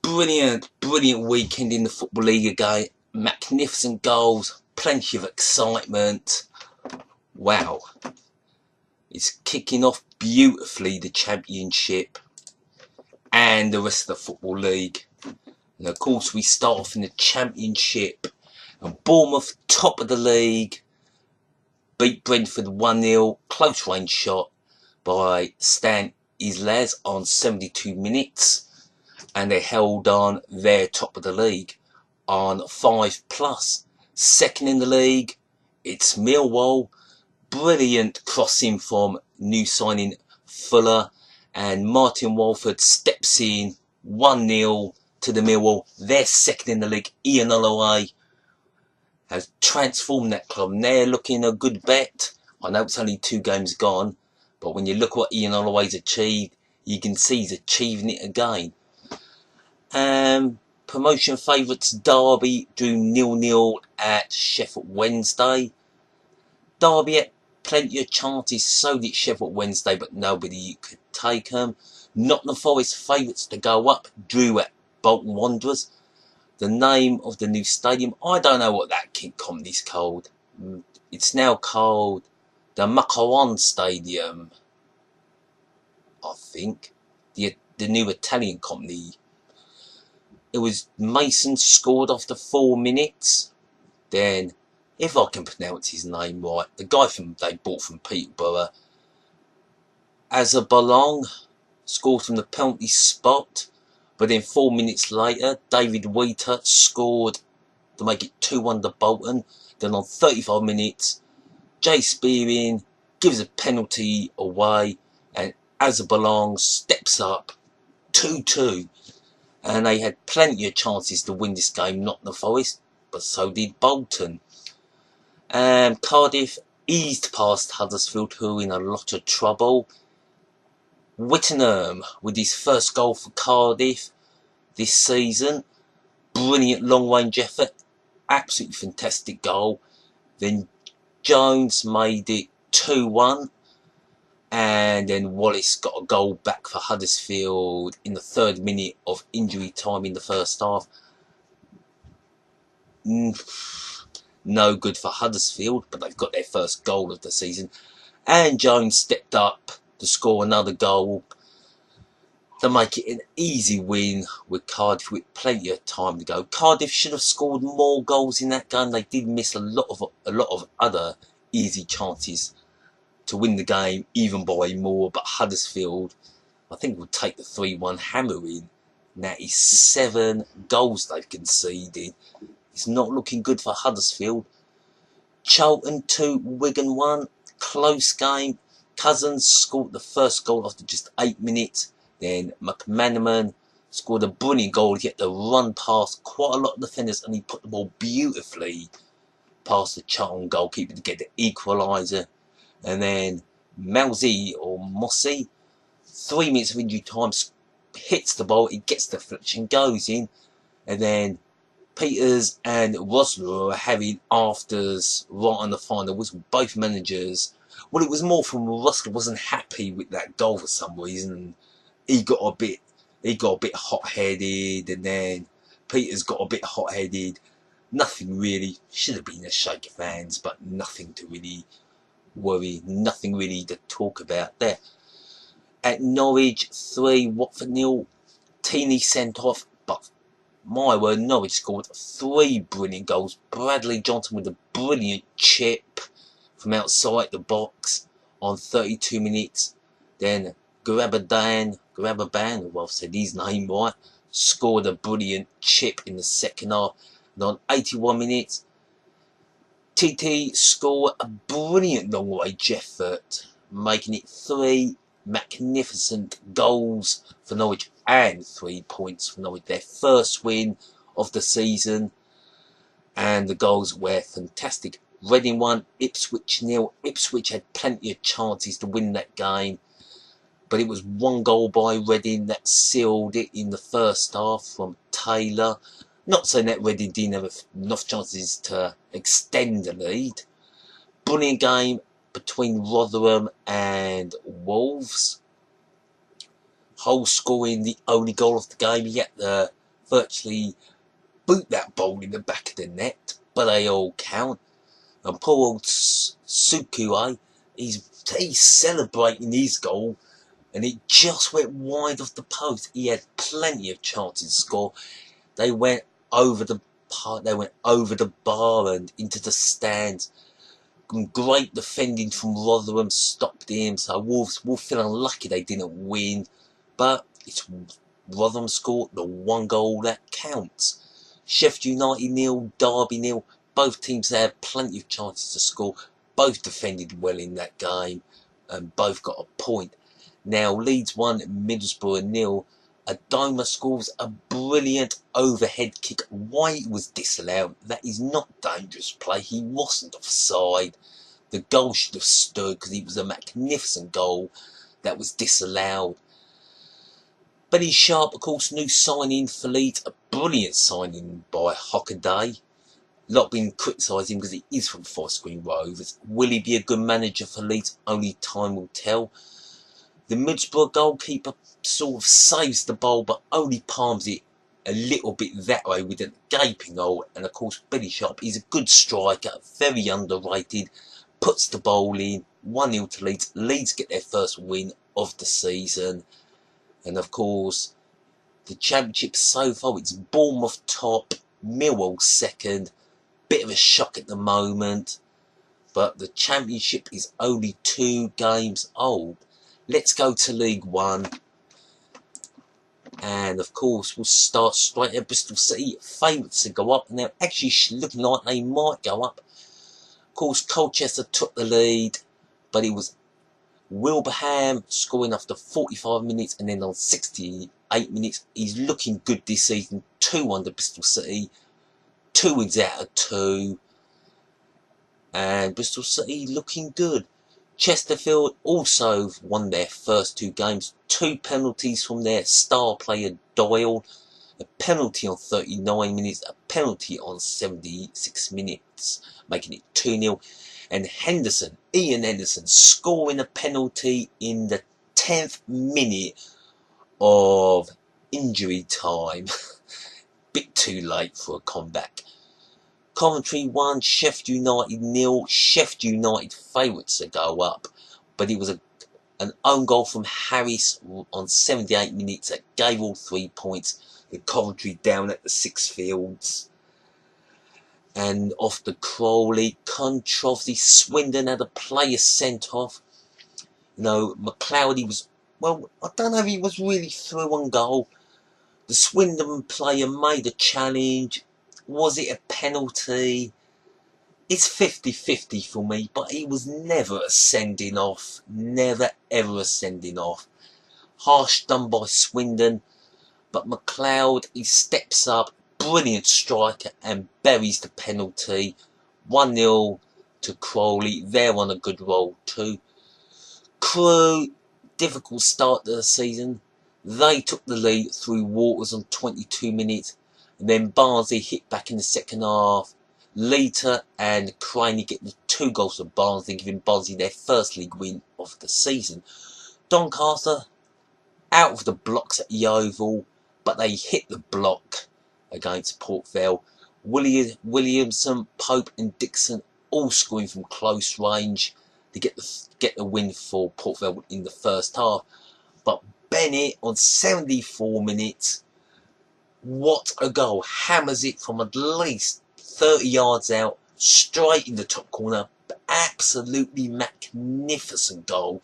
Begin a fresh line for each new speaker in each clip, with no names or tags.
Brilliant weekend in the Football League again. Magnificent goals, plenty of excitement. Wow. It's kicking off beautifully, the Championship and the rest of the Football League. And of course we start off in the Championship. And Bournemouth, top of the league, beat Brentford 1-0. Close range shot by Stan Islaz on 72 minutes. And they held on their top of the league on 5+. Second in the league, it's Millwall. Brilliant crossing from new signing Fuller, and Martin Walford steps in 1-0 to the Millwall. They're second in the league. Ian Holloway has transformed that club, and they're looking a good bet. I know it's only 2 games gone, but when you look what Ian Holloway's achieved, you can see he's achieving it again. Promotion favourites Derby drew 0-0 at Sheffield Wednesday. Derby had plenty of chances, so did Sheffield Wednesday, but nobody could take them. Nottingham Forest favourites to go up drew at Bolton Wanderers. The name of the new stadium, I don't know what that company's called. It's now called the Macaron Stadium, I think. The new Italian company. It was Mason scored after 4 minutes. Then, if I can pronounce his name right, the guy they bought from Peterborough, Azabalong, scored from the penalty spot. But then 4 minutes later, David Wheater scored to make it 2-1 to Bolton. Then on 35 minutes, Jay Spearing gives a penalty away, and Azabalong steps up 2-2. And they had plenty of chances to win this game, not the Forest, but so did Bolton. Cardiff eased past Huddersfield, who were in a lot of trouble. Whittingham with his first goal for Cardiff this season. Brilliant long-range effort. Absolutely fantastic goal. Then Jones made it 2-1. And then Wallace got a goal back for Huddersfield in the 3rd minute of injury time in the first half. No good for Huddersfield, but they've got their first goal of the season. And Jones stepped up to score another goal to make it an easy win with Cardiff with plenty of time to go. Cardiff should have scored more goals in that game. They did miss a lot of other easy chances to win the game, even by more, but Huddersfield, I think, will take the 3-1 hammering. And that is 7 goals they've conceded. It's not looking good for Huddersfield. Charlton 2, Wigan 1. Close game. Cousins scored the first goal after just 8 minutes. Then McManaman scored a brilliant goal. He had to run past quite a lot of defenders, and he put the ball beautifully past the Charlton goalkeeper to get the equaliser. And then Mossy, 3 minutes of injury time, hits the ball, it gets the deflection, goes in. And then Peters and Rosler are having afters right on the final whistle, both managers. Well, it was more from Rosler wasn't happy with that goal for some reason. He got a bit hot-headed, and then Peters got a bit hot-headed. Nothing really, should have been a shake of hands, but nothing to really worry, nothing really to talk about there. At Norwich 3, Watford 0, Teeny sent off, but my word, Norwich scored 3 brilliant goals. Bradley Johnson with a brilliant chip from outside the box on 32 minutes. Then Grababan, well, I've said his name right, scored a brilliant chip in the second half. And on 81 minutes, TT scored a brilliant long-range effort, making it 3 magnificent goals for Norwich and 3 points for Norwich. Their first win of the season, and the goals were fantastic. Reading 1, Ipswich 0. Ipswich had plenty of chances to win that game, but it was 1 goal by Reading that sealed it in the first half from Taylor. Not saying that Reading didn't have enough chances to extend the lead. Brilliant game between Rotherham and Wolves. Hull scoring the only goal of the game. He had to virtually boot that ball in the back of the net, but they all count. And poor old Sukue, he's celebrating his goal, and it just went wide off the post. He had plenty of chances to score. They went over the bar and into the stands. Great defending from Rotherham stopped him, so Wolves will feel unlucky they didn't win, but it's Rotherham scored the one goal that counts. Sheffield United 0, Derby 0. Both teams had plenty of chances to score. Both defended well in that game, and both got a point. Now Leeds 1, Middlesbrough 0. Adoma scores a brilliant overhead kick. Why it was disallowed, that is not dangerous play. He wasn't offside. The goal should have stood because it was a magnificent goal that was disallowed. Benny Sharp, of course, new signing for Leeds. A brilliant signing by Hockaday. A lot been criticising because he is from Forest Green Rovers. Will he be a good manager for Leeds? Only time will tell. The Middlesbrough goalkeeper sort of saves the ball, but only palms it a little bit that way with a gaping hole. And of course, Benny Sharp is a good striker, very underrated. Puts the ball in, 1-0 to Leeds. Leeds get their first win of the season. And of course, the championship so far, it's Bournemouth top, Millwall second. Bit of a shock at the moment, but the championship is only 2 games old. Let's go to League One. And of course, we'll start straight at Bristol City. Favourites to go up, and they're actually looking like they might go up. Of course, Colchester took the lead, but it was Wilbraham scoring after 45 minutes, and then on 68 minutes, he's looking good this season. 2 under Bristol City, 2 wins out of 2, and Bristol City looking good. Chesterfield also won their first 2 games. 2 penalties from their star player Doyle. A penalty on 39 minutes, a penalty on 76 minutes, making it 2-0. And Henderson, Ian Henderson, scoring a penalty in the 10th minute of injury time. Bit too late for a comeback. Coventry 1, Sheffield United 0. Sheffield United favourites to go up, but it was an own goal from Harris on 78 minutes that gave all 3 points. The Coventry down at the 6 fields. And off the Crawley controversy, Swindon had a player sent off. You know, McLeod, was, well, I don't know if he was really through on goal. The Swindon player made a challenge. Was it a penalty? It's 50-50 for me, but he was never a sending off. Never ever a sending off. Harsh done by Swindon, but McLeod, he steps up, brilliant striker, and buries the penalty. 1-0 to Crawley. They're on a good roll too. Crewe, difficult start to the season. They took the lead through Waters on 22 minutes. And then Barnsley hit back in the second half. Leiter and Craney get the 2 goals for Barnsley, giving Barnsley their first league win of the season. Doncaster out of the blocks at the Oval, but they hit the block against Port Vale. Williamson, Pope and Dixon all scoring from close range to get the win for Port Vale in the first half. But Bennett on 74 minutes, what a goal. Hammers it from at least 30 yards out, straight in the top corner. Absolutely magnificent goal.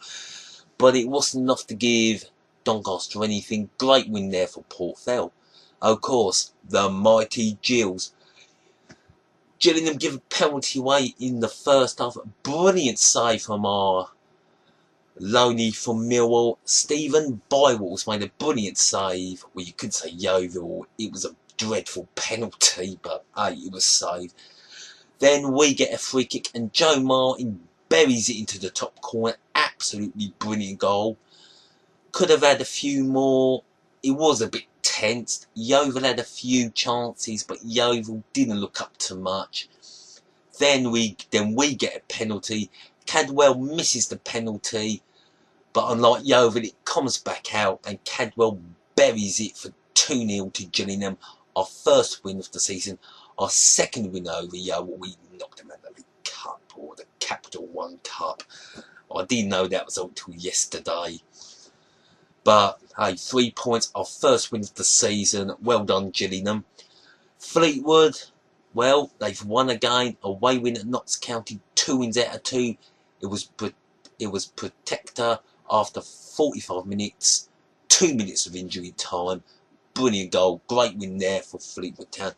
But it wasn't enough to give Doncaster anything. Great win there for Port Vale. Of course, the mighty Gills. Gillingham give a penalty away in the first half. Brilliant save from our Loney from Millwall. Stephen Bywalls made a brilliant save. Well, you could say Yeovil. It was a dreadful penalty, but hey, it was saved. Then we get a free kick, and Joe Martin buries it into the top corner. Absolutely brilliant goal. Could have had a few more. It was a bit tense. Yeovil had a few chances, but Yeovil didn't look up to much. Then we get a penalty. Cadwell misses the penalty, but unlike Yeovil, it comes back out, and Cadwell buries it for 2-0 to Gillingham. Our first win of the season, our second win over we knocked them out of the League Cup, or the Capital One Cup. I didn't know that was until yesterday. But hey, 3 points, our first win of the season. Well done, Gillingham. Fleetwood, well, they've won again. Away win at Notts County, 2 wins out of 2. It was Protector after 45 minutes, 2 minutes of injury time. Brilliant goal, great win there for Fleetwood Town.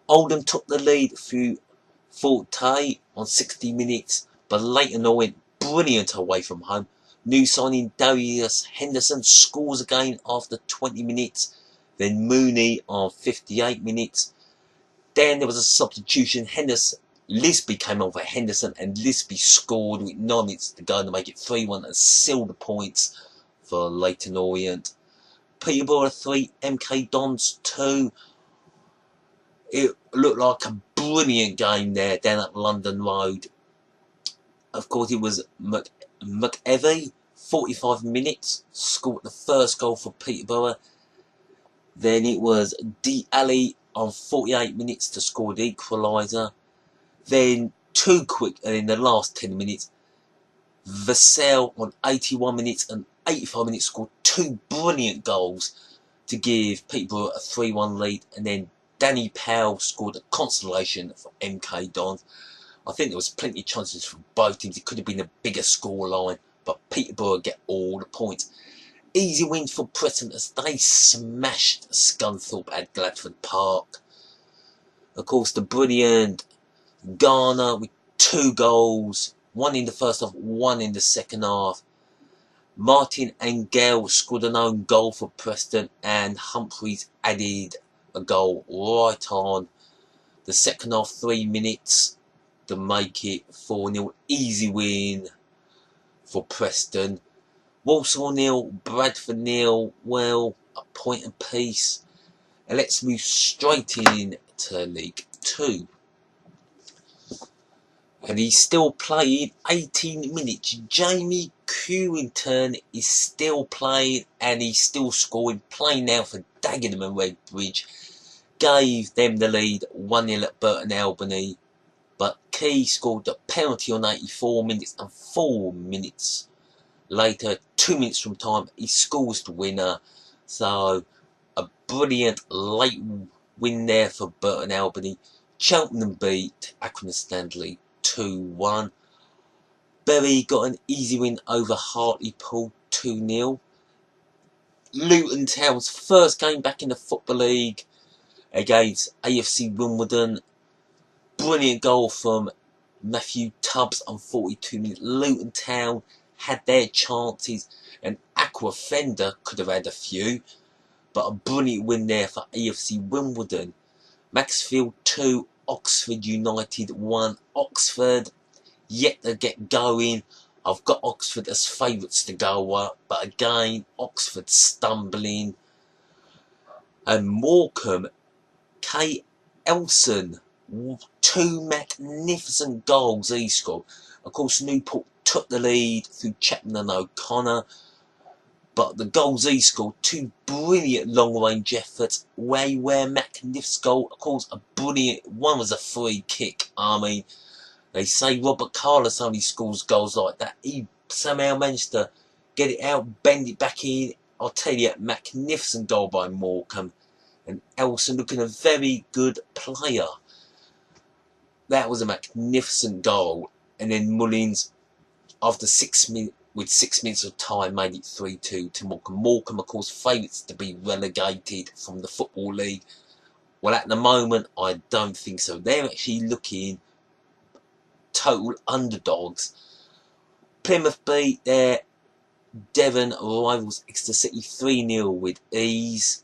Oldham took the lead through Forte on 60 minutes, but Leighton Orient brilliant away from home. New signing Darius Henderson scores again after 20 minutes. Then Mooney on 58 minutes. Then there was a substitution. Lisby came on for Henderson, and Lisby scored with 9 minutes to go to make it 3-1 and seal the points for Leighton Orient. Peterborough 3, MK Dons 2. It looked like a brilliant game there down at London Road. Of course, it was McEvie, 45 minutes, scored the first goal for Peterborough. Then it was D. Ali on 48 minutes to score the equaliser. Then too quick, and in the last 10 minutes, Vassell on 81 minutes and 85 minutes scored 2 brilliant goals to give Peterborough a 3-1 lead. And then Danny Powell scored a consolation for MK Dons. I think there was plenty of chances for both teams. It could have been a bigger scoreline, but Peterborough get all the points. Easy win for Preston as they smashed Scunthorpe at Gladford Park. Of course, the brilliant Garner with 2 goals, 1 in the first half, 1 in the second half. Martin and Gale scored an own goal for Preston, and Humphreys added a goal right on the second half, 3 minutes to make it 4-0. Easy win for Preston. Walsall 0, Bradford 0. Well, a point apiece. And let's move straight in to League 2. And he's still playing 18 minutes. Jamie Curington is still playing, and he's still scoring. Playing now for Dagenham and Redbridge. Gave them the lead 1-0 at Burton Albany. But Key scored the penalty on 84 minutes, and 4 minutes later, 2 minutes from time, he scores the winner. So a brilliant late win there for Burton Albany. Cheltenham beat Accrington Stanley 2-1. Bury got an easy win over Hartlepool 2-0. Luton Town's first game back in the Football League against AFC Wimbledon. Brilliant goal from Matthew Tubbs on 42 minutes. Luton Town had their chances, and Aqua Fender could have had a few, but a brilliant win there for AFC Wimbledon. Maxfield 2, Oxford United 1. Oxford yet to get going. I've got Oxford as favourites to go up, but again, Oxford stumbling. And Morecambe, Kevin Ellison, 2 magnificent goals he scored. Of course, Newport took the lead through Chapman and O'Connor, but the goals he scored, 2 brilliant long-range efforts. Where magnificent goal, of course, a brilliant one was a free kick. I mean, they say Robert Carlos only scores goals like that. He somehow managed to get it out, bend it back in. I'll tell you, magnificent goal by Morecambe. And Elson looking a very good player. That was a magnificent goal. And then Mullins, after 6 minutes, with 6 minutes of time, made it 3-2 to Morecambe. Morecambe, of course, favourites to be relegated from the Football League. Well, at the moment, I don't think so. They're actually looking total underdogs. Plymouth beat their Devon rivals Exeter City 3-0 with ease.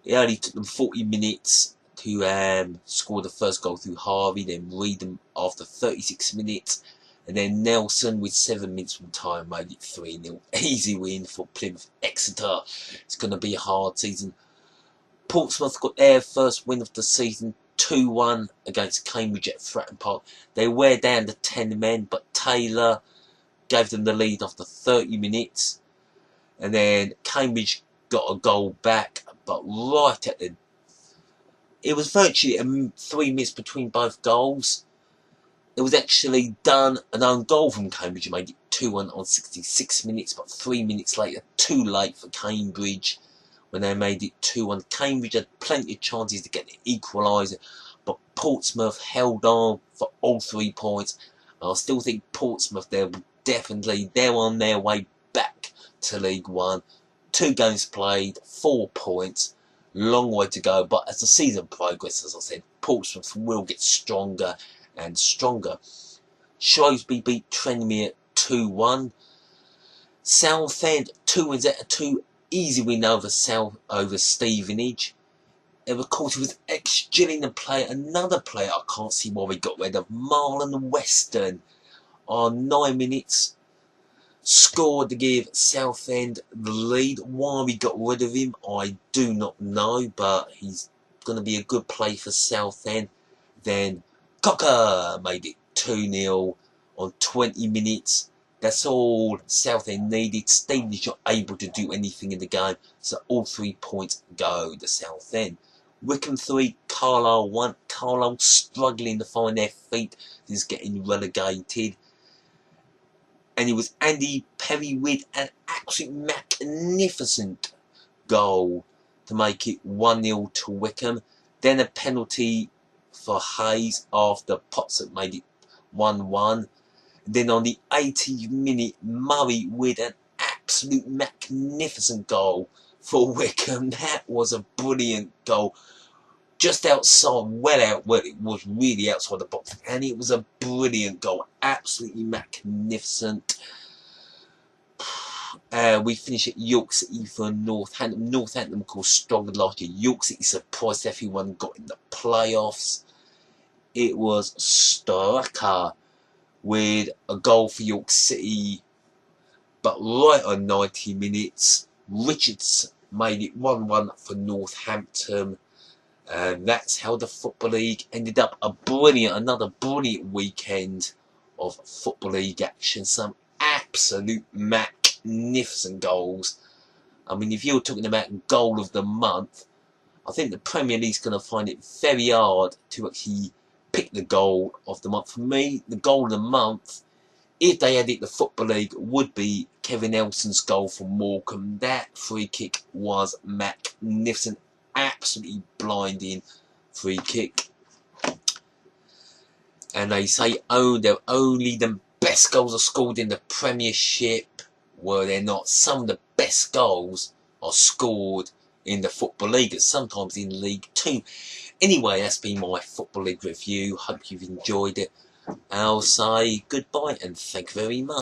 It only took them 40 minutes to score the first goal through Harvey, then Reedham after 36 minutes, and then Nelson with 7 minutes from time made it 3-0. Easy win for Plymouth. Exeter, it's going to be a hard season. Portsmouth got their first win of the season, 2-1 against Cambridge at Fratton Park. They were down to 10 men, but Taylor gave them the lead after 30 minutes. And then Cambridge got a goal back, but right at the... It was virtually 3 minutes between both goals. It was actually done an own goal from Cambridge, who made it 2-1 on 66 minutes, but 3 minutes later, too late for Cambridge when they made it 2-1. Cambridge had plenty of chances to get the equaliser, but Portsmouth held on for all 3 points. And I still think Portsmouth, they're on their way back to League One. 2 games played, 4 points. Long way to go, but as the season progresses, as I said, Portsmouth will get stronger and stronger. Shrewsbury beat Tranmere 2-1. Southend 2 wins out of 2. Easy win over Stevenage. And of course, it was ex-Gillingham player, another player I can't see why we got rid of, Marlon Weston, on 9 minutes. Scored to give Southend the lead. Why we got rid of him, I do not know, but he's going to be a good play for Southend. Then Cocker made it 2-0 on 20 minutes. That's all Southend needed. Stevenage not able to do anything in the game, so all 3 points go to Southend. Wycombe 3, Carlisle 1. Carlisle struggling to find their feet. He's getting relegated. And it was Andy Perry with an absolute magnificent goal to make it 1-0 to Wycombe. Then a penalty for Hayes after Potts made it 1-1. Then on the 80th minute, Murray with an absolute magnificent goal for Wycombe. That was a brilliant goal. Just outside, well, it was really outside the box, and it was a brilliant goal, absolutely magnificent. We finished at York City for Northampton. Northampton, of course, struggled last year. York City surprised everyone, got in the playoffs. It was Straka with a goal for York City, but right on 90 minutes, Richards made it 1-1 for Northampton. And that's how the Football League ended up. Another brilliant weekend of Football League action. Some absolute magnificent goals. I mean, if you're talking about goal of the month, I think the Premier League's going to find it very hard to actually pick the goal of the month. For me, the goal of the month, if they had it, the Football League, would be Kevin Ellison's goal for Morecambe. That free kick was magnificent. Absolutely blinding free kick. And they say, oh, they're only the best goals are scored in the Premiership. Well, they're not. Some of the best goals are scored in the Football League, and sometimes in League 2. Anyway, that's been my Football League review. Hope you've enjoyed it. I'll say goodbye and thank you very much.